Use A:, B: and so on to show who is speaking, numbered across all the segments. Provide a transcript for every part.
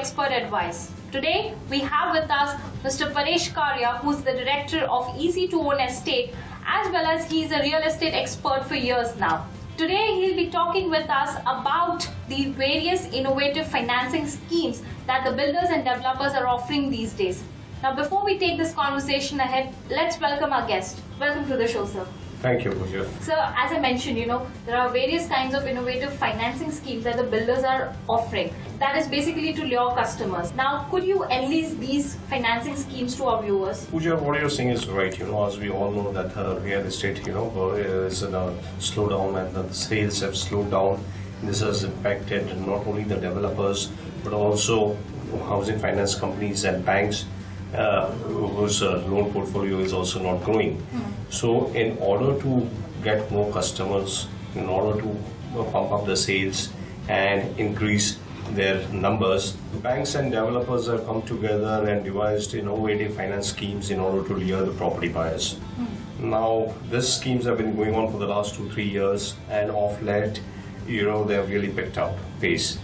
A: expert advice. Today we have with us Mr. Paresh Karia, who's the director of Easy2ownestate, as well as he is a real estate expert for years now. Today he'll be talking with us about the various innovative financing schemes that the builders and developers are offering these days. Now, before we take this conversation ahead, let's welcome our guest. Welcome to the show, sir.
B: Thank you, Pooja.
A: So, as I mentioned, there are various kinds of innovative financing schemes that the builders are offering. That is basically to lure customers. Now, could you enlist these financing schemes to our viewers?
B: Pooja, what you're saying is right. As we all know that real estate, is in a slowdown and the sales have slowed down. This has impacted not only the developers, but also housing finance companies and banks, whose loan portfolio is also not growing. So in order to get more customers, in order to pump up the sales and increase their numbers, banks and developers have come together and devised innovative finance schemes in order to lure the property buyers. Now, these schemes have been going on for the last 2-3 years, and of late, they have really picked up pace.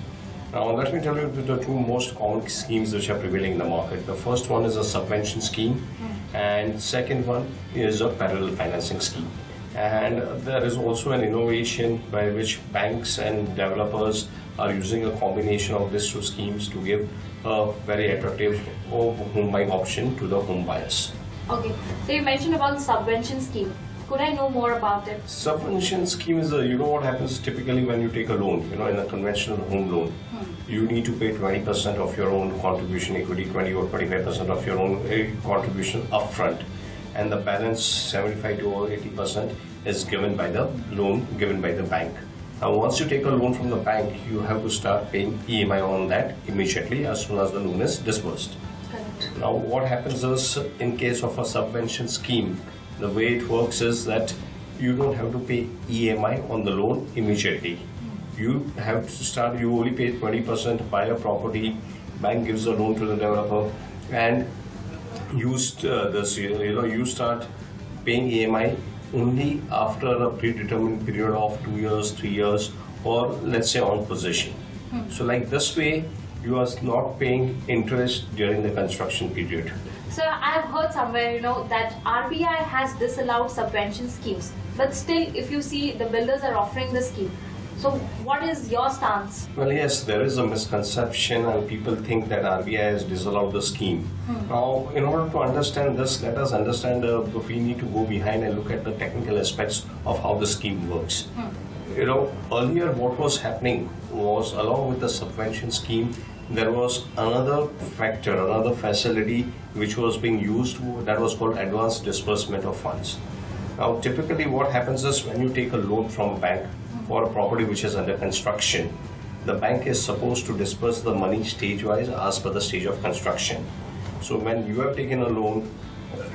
B: Now, let me tell you the two most common schemes which are prevailing in the market. The first one is a subvention scheme, and second one is a parallel financing scheme. And there is also an innovation by which banks and developers are using a combination of these two schemes to give a very attractive home buying option to the home buyers.
A: Okay, so you mentioned about the subvention scheme. Could I know more about it?
B: Subvention scheme is what happens typically when you take a loan, in a conventional home loan. You need to pay 20% of your own contribution equity, 20 or 25% of your own contribution upfront. And the balance, 75 to 80%, is given by the loan given by the bank. Now, once you take a loan from the bank, you have to start paying EMI on that immediately as soon as the loan is disbursed.
A: Correct.
B: Now, what happens is, in case of a subvention scheme, the way it works is that you don't have to pay EMI on the loan immediately. You have to start, you only pay 20%, buy a property, bank gives a loan to the developer, and you start paying EMI only after a predetermined period of 2 years, 3 years, or let's say on possession. So like this way, you are not paying interest during the construction period.
A: So I have heard somewhere, that RBI has disallowed subvention schemes. But still, if you see, the builders are offering the scheme. So what is your stance?
B: Well, yes, there is a misconception and people think that RBI has disallowed the scheme. Now, in order to understand this, let us understand we need to go behind and look at the technical aspects of how the scheme works. Earlier what was happening was, along with the subvention scheme, there was another factor, another facility which was being used, that was called advanced disbursement of funds. Now, typically what happens is, when you take a loan from a bank for a property which is under construction, the bank is supposed to disburse the money stage-wise as per the stage of construction. So when you have taken a loan,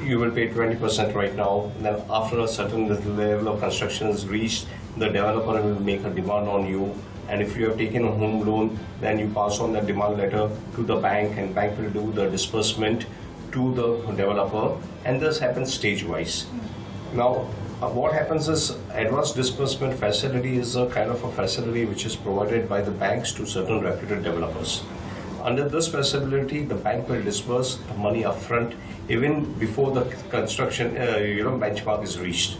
B: you will pay 20% right now. Then after a certain level of construction is reached, the developer will make a demand on you. And if you have taken a home loan, then you pass on that demand letter to the bank, and bank will do the disbursement to the developer, and this happens stage-wise. Now, what happens is, advanced disbursement facility is a kind of a facility which is provided by the banks to certain reputed developers. Under this facility, the bank will disburse the money upfront even before the construction benchmark is reached.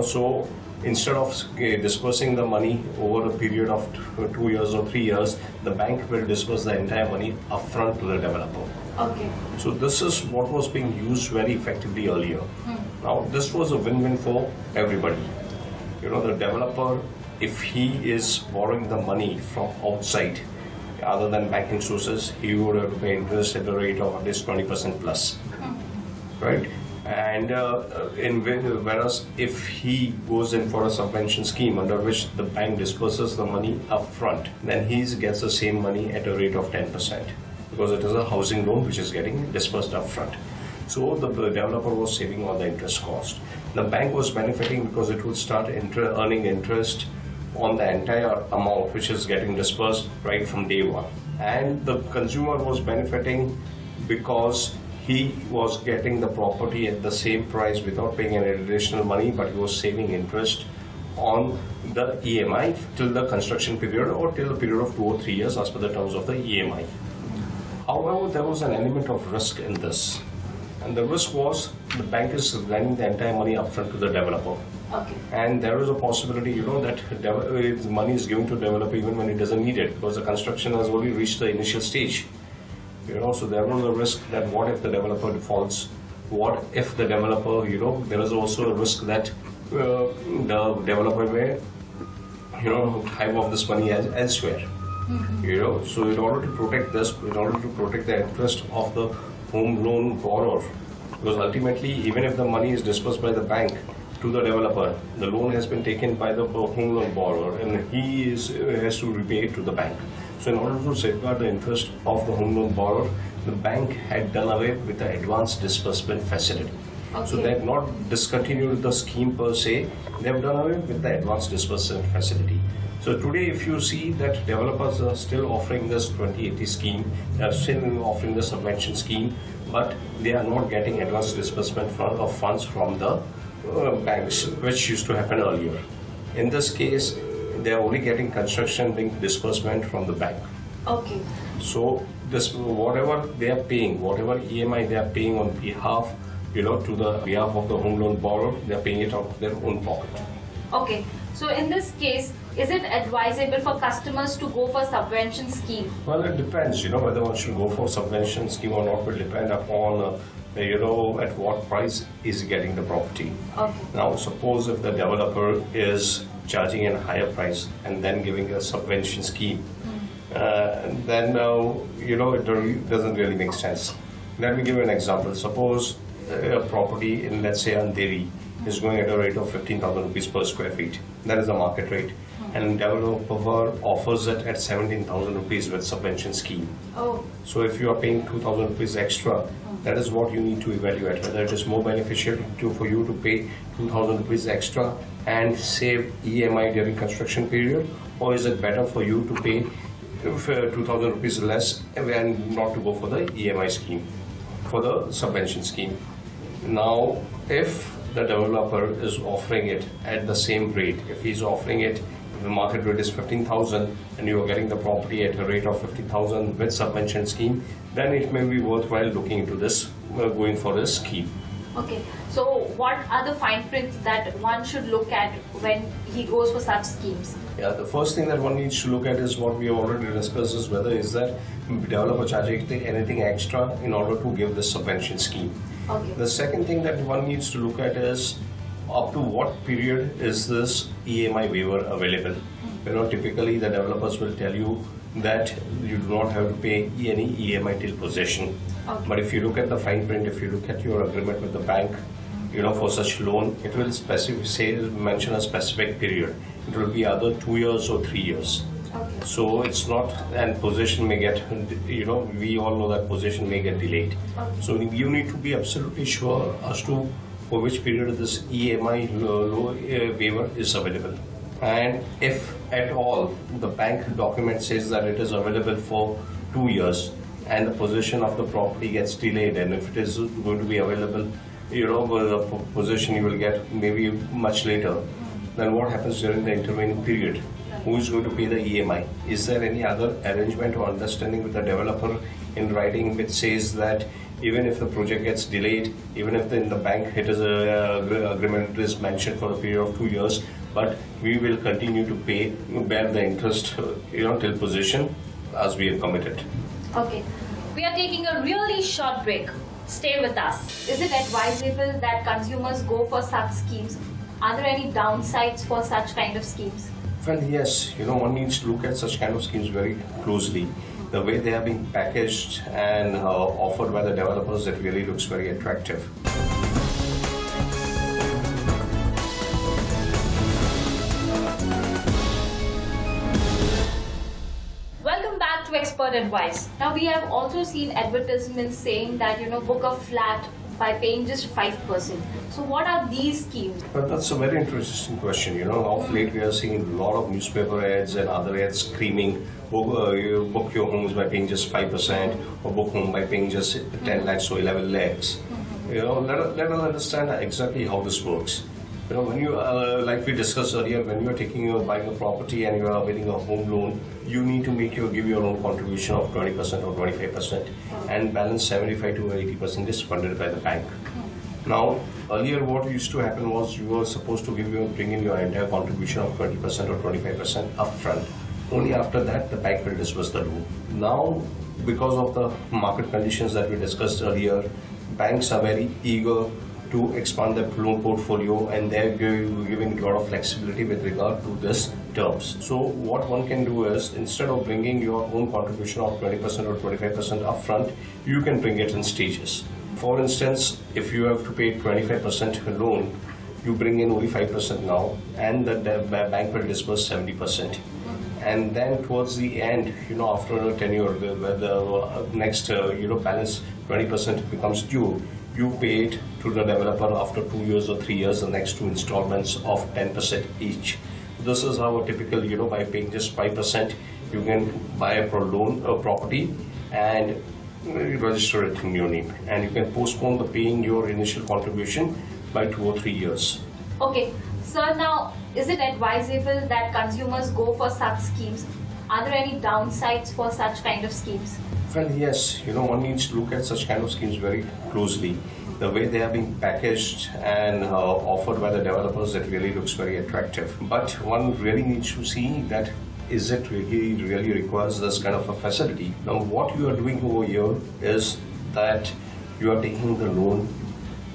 B: So instead of disbursing the money over a period of 2 years or 3 years, the bank will disburse the entire money upfront to the developer.
A: Okay.
B: So this is what was being used very effectively earlier. Now, this was a win-win for everybody. The developer, if he is borrowing the money from outside, other than banking sources, he would have to pay interest at the rate of at least 20% plus, right? And whereas if he goes in for a subvention scheme under which the bank disburses the money upfront, then he gets the same money at a rate of 10%, because it is a housing loan which is getting disbursed upfront. So the developer was saving on the interest cost. The bank was benefiting because it would start earning interest on the entire amount which is getting disbursed right from day one. And the consumer was benefiting because he was getting the property at the same price without paying any additional money, but he was saving interest on the EMI till the construction period or till a period of 2 or 3 years as per the terms of the EMI. However, there was an element of risk in this. And the risk was the bank is lending the entire money upfront to the developer.
A: Okay.
B: And there is a possibility, that money is given to developer even when it doesn't need it, because the construction has only reached the initial stage. So there was a risk that what if the developer defaults? What if the developer, there is also a risk that the developer may, hive off this money elsewhere. So in order to protect this, in order to protect the interest of the home loan borrower, because ultimately, even if the money is disbursed by the bank to the developer, the loan has been taken by the home loan borrower, and he has to repay it to the bank. So in order to safeguard the interest of the home loan borrower, the bank had done away with the advanced disbursement facility.
A: Okay.
B: So they have not discontinued the scheme per se, they have done away with the advanced disbursement facility. So today, if you see that developers are still offering this 2080 scheme, they are still offering the subvention scheme, but they are not getting advanced disbursement of funds from the banks, which used to happen earlier. In this case, they are only getting construction linked disbursement from the bank.
A: Okay.
B: So this whatever they are paying, whatever EMI they are paying on behalf, to the behalf of the home loan borrower, they are paying it out of their own pocket.
A: Okay. So in this case, is it advisable for customers to go for subvention scheme?
B: Well, it depends, whether one should go for subvention scheme or not will depend upon, at what price is getting the property.
A: Okay.
B: Now, suppose if the developer is charging a higher price and then giving a subvention scheme, then, it doesn't really make sense. Let me give you an example. Suppose a property in, let's say, Andheri is going at a rate of 15,000 rupees per square feet. That is the market rate. And developer offers it at 17,000 rupees with subvention scheme.
A: Oh.
B: So if you are paying 2,000 rupees extra, that is what you need to evaluate, whether it is more beneficial for you to pay 2,000 rupees extra and save EMI during construction period, or is it better for you to pay 2,000 rupees less and not to go for the EMI scheme, for the subvention scheme. Now, if the developer is offering it at the same rate, if he's offering it, if the market rate is 15,000 and you are getting the property at a rate of 50,000 with subvention scheme, then it may be worthwhile looking into this, going for this scheme.
A: Okay. So what are the fine prints that one should look at when he goes for such schemes?
B: Yeah, the first thing that one needs to look at is what we have already discussed, is whether is that developer charging anything extra in order to give this subvention scheme.
A: Okay.
B: The second thing that one needs to look at is up to what period is this EMI waiver available. Typically the developers will tell you that you do not have to pay any EMI till possession.
A: Okay.
B: But if you look at the fine print, if you look at your agreement with the bank, for such loan, it will mention a specific period. It will be either 2 years or 3 years.
A: Okay.
B: So it's not, and possession may get, we all know that possession may get delayed.
A: Okay.
B: So you need to be absolutely sure as to for which period this EMI waiver is available. And if at all the bank document says that it is available for 2 years and the possession of the property gets delayed, and if it is going to be available, the possession you will get maybe much later, then what happens during the intervening period? Who is going to pay the EMI? Is there any other arrangement or understanding with the developer in writing which says that even if the project gets delayed, even if in the bank it is agreement is mentioned for a period of 2 years, but we will continue to bear the interest till possession as we have committed.
A: Okay. We are taking a really short break. Stay with us. Is it advisable that consumers go for such schemes? Are there any downsides for such kind of schemes?
B: Well, yes, one needs to look at such kind of schemes very closely. The way they are being packaged and offered by the developers, it really looks very attractive.
A: Welcome back to Expert Advice. Now we have also seen advertisements saying that book a flat by paying just 5%. So what are these schemes?
B: But that's a very interesting question. Of late we are seeing a lot of newspaper ads and other ads screaming, you book your homes by paying just 5% or book home by paying just 10 lakhs or 11 lakhs. Let us understand exactly how this works. When you, like we discussed earlier, when you are buying a property and you are availing a home loan, you need to give your own contribution of 20% or 25%, and balance 75 to 80% is funded by the bank. Now, earlier what used to happen was you were supposed to bring in your entire contribution of 20% or 25% upfront. Only after that, the bank will disburse the loan. Now, because of the market conditions that we discussed earlier, banks are very eager to expand their loan portfolio, and they're giving a lot of flexibility with regard to this terms. So what one can do is, instead of bringing your own contribution of 20% or 25% upfront, you can bring it in stages. For instance, if you have to pay 25% loan, you bring in only 5% now, and the bank will disburse 70%. And then towards the end, after a tenure, where the next balance 20% becomes due, you pay it to the developer after 2 years or 3 years, the next 2 installments of 10% each. This is how a typical, by paying just 5%, you can buy a property and register it in your name. And you can postpone the paying your initial contribution by 2 or 3 years.
A: Okay, so now, is it advisable that consumers go for such schemes? Are there any downsides for such kind of schemes?
B: Well, yes, one needs to look at such kind of schemes very closely. The way they are being packaged and offered by the developers, it really looks very attractive. But one really needs to see that, is it really requires this kind of a facility? Now, what you are doing over here is that you are taking the more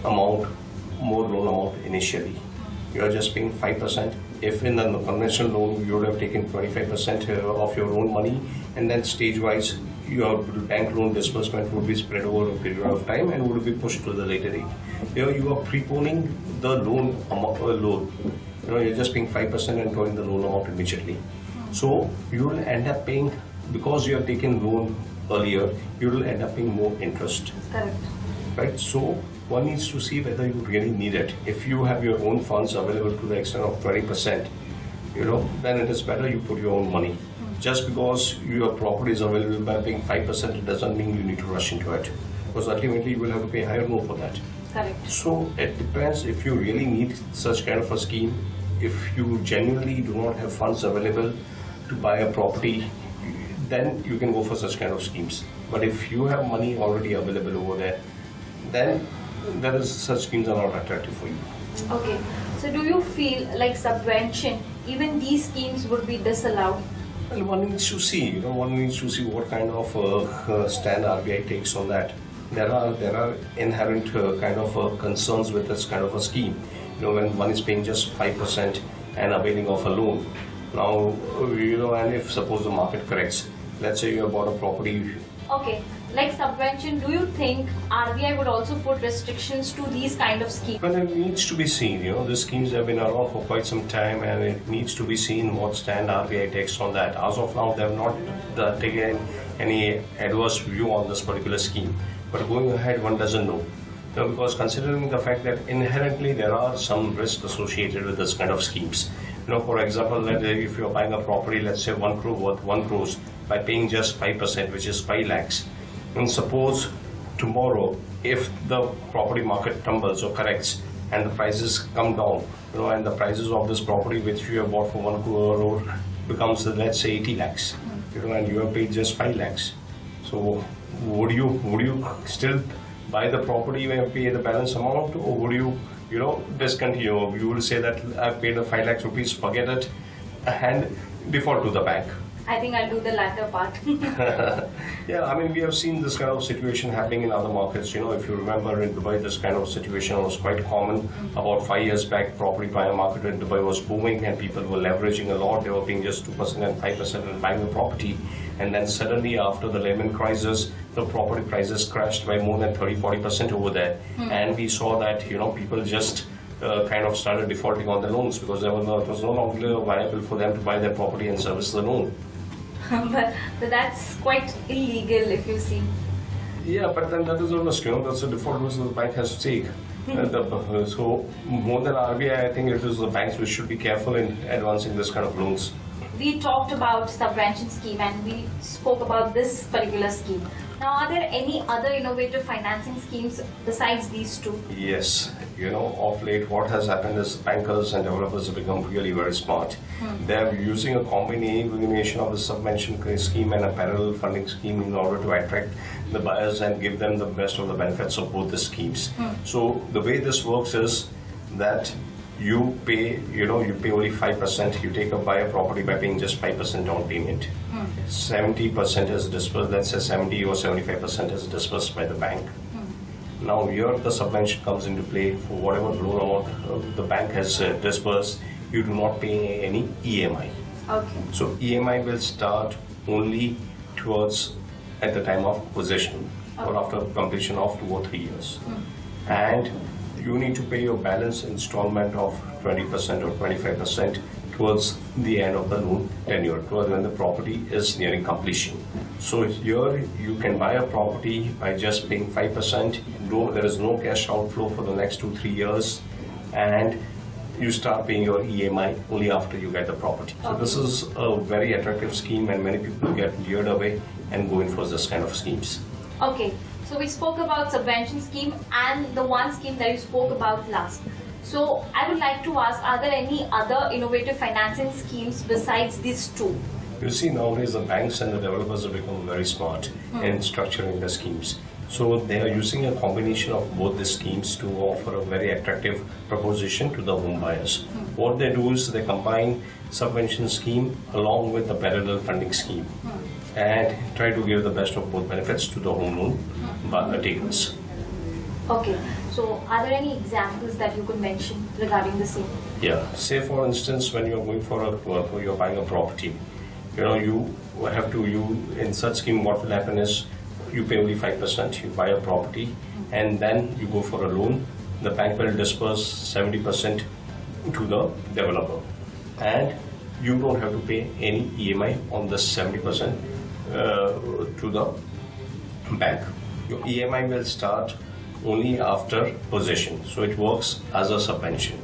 B: loan amount initially. You are just paying 5%. If in the conventional loan, you would have taken 25% of your own money, and then stage-wise, your bank loan disbursement would be spread over a period of time and would be pushed to the later date. Here you are preponing the loan amount. You're just paying 5% and drawing the loan amount immediately. So you will end up paying, because you have taken loan earlier, you will end up paying more interest.
A: Correct.
B: Right? So one needs to see whether you really need it. If you have your own funds available to the extent of 20%, then it is better you put your own money. Just because your property is available by paying 5%, it doesn't mean you need to rush into it. Because ultimately you will have to pay higher loan for that.
A: Correct.
B: So it depends if you really need such kind of a scheme. If you genuinely do not have funds available to buy a property, then you can go for such kind of schemes. But if you have money already available over there, then such schemes are not attractive for you.
A: Okay. So do you feel like subvention, even these schemes would be disallowed?
B: Well, one needs to see, what kind of stand RBI takes on that. There are inherent kind of concerns with this kind of a scheme. When one is paying just 5% and availing of a loan. Now, and if suppose the market corrects, let's say you have bought a property.
A: Okay, like subvention, do you think RBI would also put restrictions to these kind of schemes?
B: Well, it needs to be seen. The schemes have been around for quite some time, and it needs to be seen what stand RBI takes on that. As of now, they have not taken any adverse view on this particular scheme. But going ahead, one doesn't know. Because considering the fact that inherently there are some risks associated with this kind of schemes. For example, if you're buying a property, let's say 1 crore worth 1 crore, by paying just 5%, which is 5 lakhs. And suppose tomorrow, if the property market tumbles or corrects and the prices come down, and the prices of this property which you have bought for 1 crore becomes, let's say, 80 lakhs, and you have paid just 5 lakhs. So would you still buy the property when you pay the balance amount, or would you, discontinue? You will say that I've paid the 5 lakhs rupees, forget it, and default to the bank.
A: I think I'll do the latter part.
B: Yeah, we have seen this kind of situation happening in other markets. If you remember, in Dubai, this kind of situation was quite common. About 5 years back, property buyer market in Dubai was booming and people were leveraging a lot. They were paying just 2% and 5% and buying a property. And then suddenly, after the Lehman crisis, the property prices crashed by more than 30-40% over there. And we saw that, people just kind of started defaulting on the loans because it was no longer viable for them to buy their property and service the loan.
A: but that's quite illegal if you see.
B: Yeah, but then that is a risk, that's a default which the bank has to take. So more than RBI, I think it is the banks which should be careful in advancing this kind of loans.
A: We talked about subvention scheme and we spoke about this particular scheme. Now, are there any other innovative financing schemes besides these two?
B: Yes, of late what has happened is bankers and developers have become really very smart. They're using a combination of the subvention scheme and a parallel funding scheme in order to attract the buyers and give them the best of the benefits of both the schemes. So the way this works is that you pay only 5%. You buy a property by paying just 5% down payment. 70% is disbursed, let's say 70 or 75% is disbursed by the bank. Now here the subvention comes into play. For whatever loan amount the bank has disbursed, you do not pay any EMI.
A: Okay.
B: So EMI will start only at the time of possession or after completion of 2 or 3 years. And you need to pay your balance installment of 20% or 25% towards the end of the loan tenure, towards when the property is nearing completion. So here you can buy a property by just paying 5%, though there is no cash outflow for the next 2-3 years, and you start paying your EMI only after you get the property. So this is a very attractive scheme, and many people get lured away and go in for this kind of schemes.
A: Okay. So we spoke about subvention scheme and the one scheme that you spoke about last. So I would like to ask, are there any other innovative financing schemes besides these two?
B: You see, nowadays the banks and the developers have become very smart in structuring the schemes. So they are using a combination of both the schemes to offer a very attractive proposition to the home buyers. What they do is they combine subvention scheme along with the parallel funding scheme and try to give the best of both benefits to the home loan takers.
A: Okay, so are there any examples that you could mention regarding the same?
B: Yeah, say for instance, when you're going you're buying a property, in such scheme what will happen is you pay only 5%, you buy a property and then you go for a loan. The bank will disperse 70% to the developer and you don't have to pay any EMI on the 70% to the bank. Your EMI will start only after possession, so it works as a subvention.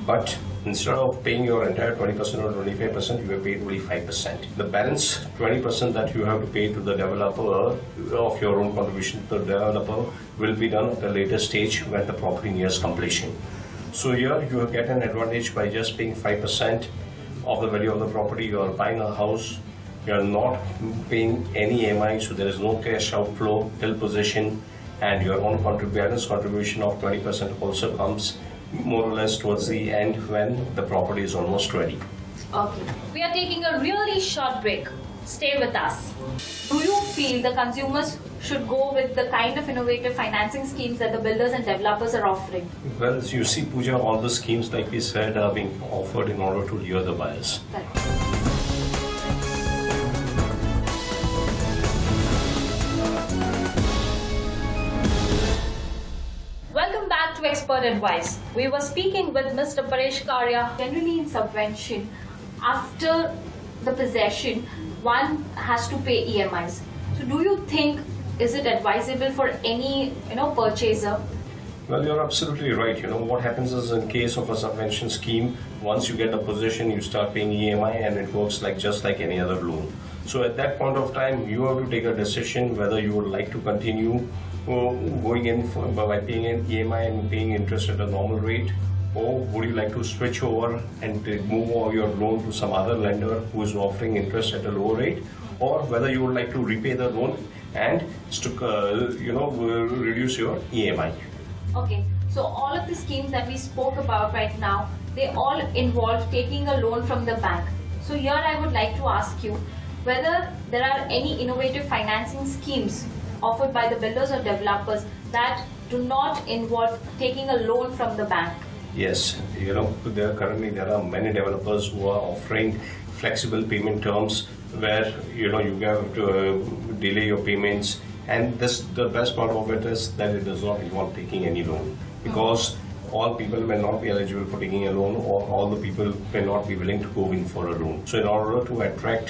B: But instead of paying your entire 20% or 25%, you have paid only 5%. The balance 20% that you have to pay to the developer of your own contribution to the developer will be done at a later stage when the property nears completion. So here you get an advantage by just paying 5% of the value of the property. You are buying a house. You are not paying any EMI, so there is no cash outflow till possession, and your own balance contribution of 20% also comes more or less towards the end when the property is almost ready.
A: Okay. We are taking a really short break. Stay with us. Do you feel the consumers should go with the kind of innovative financing schemes that the builders and developers are offering?
B: Well, as you see, Pooja, all the schemes, like we said, are being offered in order to lure the buyers.
A: Correct. Welcome back to Expert Advice. We were speaking with Mr. Paresh Karia. Generally in subvention, after the possession, one has to pay EMIs. So do you think, is it advisable for any purchaser?
B: Well, you're absolutely right. What happens is, in case of a subvention scheme, once you get a possession, you start paying EMI and it works just like any other loan. So at that point of time, you have to take a decision whether you would like to continue going in by paying an EMI and paying interest at a normal rate, or would you like to switch over and move over your loan to some other lender who is offering interest at a lower rate, or whether you would like to repay the loan and reduce your EMI.
A: Okay, so all of the schemes that we spoke about right now, they all involve taking a loan from the bank. So here I would like to ask you whether there are any innovative financing schemes offered by the builders or developers that do not involve taking a loan from the bank.
B: Yes, there are many developers who are offering flexible payment terms where you have to delay your payments, and the best part of it is that it does not involve taking any loan, because all people may not be eligible for taking a loan, or all the people may not be willing to go in for a loan. So in order to attract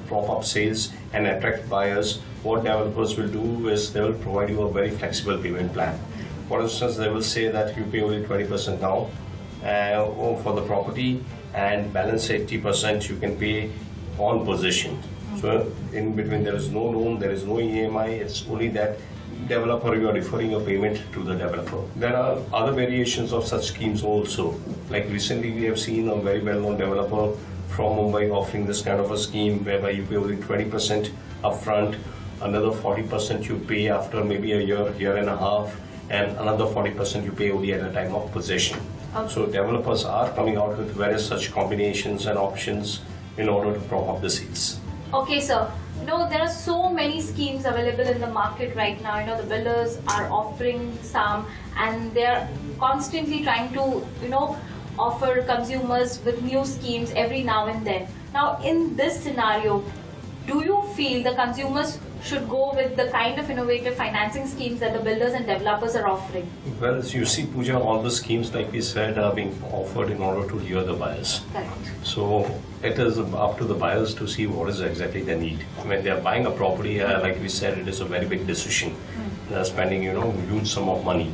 B: prop up sales and attract buyers, what developers will do is they will provide you a very flexible payment plan. For instance, they will say that you pay only 20% now for the property, and balance 80% you can pay on possession. So in between there is no loan, there is no EMI, it's only that developer, you are referring your payment to the developer. There are other variations of such schemes also. Like recently we have seen a very well-known developer from Mumbai offering this kind of a scheme whereby you pay only 20% upfront, another 40% you pay after maybe a year and a half, and another 40% you pay only at the time of possession.
A: Okay.
B: So developers are coming out with various such combinations and options in order to prop up the sales.
A: Okay, sir. There are so many schemes available in the market right now. The builders are offering some, and they're constantly trying to, offer consumers with new schemes every now and then. Now, in this scenario, do you feel the consumers should go with the kind of innovative financing schemes that the builders and developers are offering?
B: Well, as you see, Pooja, all the schemes, like we said, are being offered in order to lure the buyers.
A: Correct.
B: So it is up to the buyers to see what is exactly they need. When they are buying a property, like we said, it is a very big decision. They are spending, huge sum of money.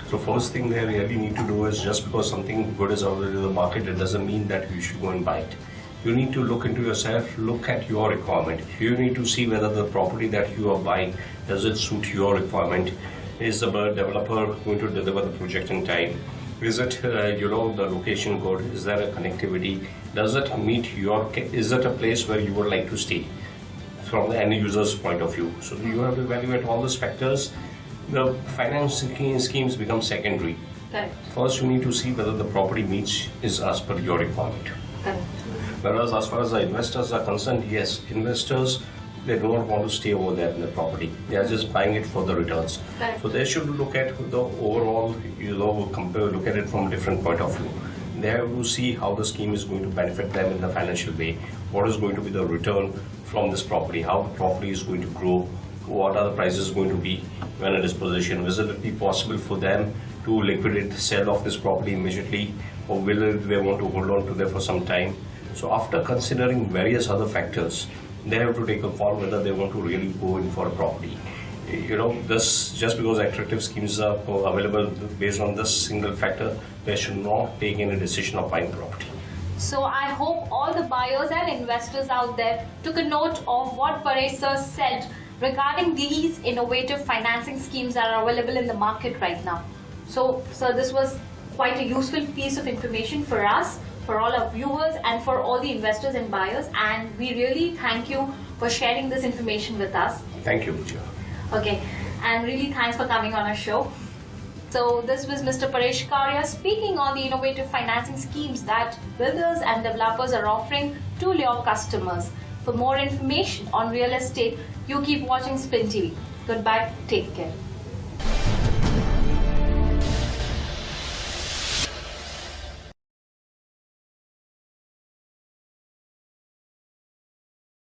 B: So first thing they really need to do is, just because something good is already in the market, it doesn't mean that you should go and buy it. You need to look into yourself, look at your requirement. You need to see whether the property that you are buying, does it suit your requirement? Is the developer going to deliver the project in time? Is it, the location good? Is there a connectivity? Does it meet is it a place where you would like to stay from the end user's point of view? So you have to evaluate all those factors. The financing schemes become secondary.
A: Correct.
B: First, you need to see whether the property is as per your requirement.
A: Correct.
B: Whereas as far as the investors are concerned, yes, investors, they do not want to stay over there in the property. They are just buying it for the returns.
A: Correct.
B: So they should look at the overall, look at it from a different point of view. They have to see how the scheme is going to benefit them in the financial way. What is going to be the return from this property? How the property is going to grow? What are the prices going to be when it is possession? Will it be possible for them to liquidate, sell off this property immediately, or will they want to hold on to them for some time? So after considering various other factors, they have to take a call whether they want to really go in for a property. This, just because attractive schemes are available based on this single factor, they should not take any decision of buying property.
A: So I hope all the buyers and investors out there took a note of what Paresh sir said regarding these innovative financing schemes that are available in the market right now. So, sir, this was quite a useful piece of information for us, for all our viewers, and for all the investors and buyers. And we really thank you for sharing this information with us.
B: Thank you, Pooja.
A: Okay, and really thanks for coming on our show. So this was Mr. Paresh Karia speaking on the innovative financing schemes that builders and developers are offering to lure customers. For more information on real estate, you keep watching Spin TV. Goodbye, take care.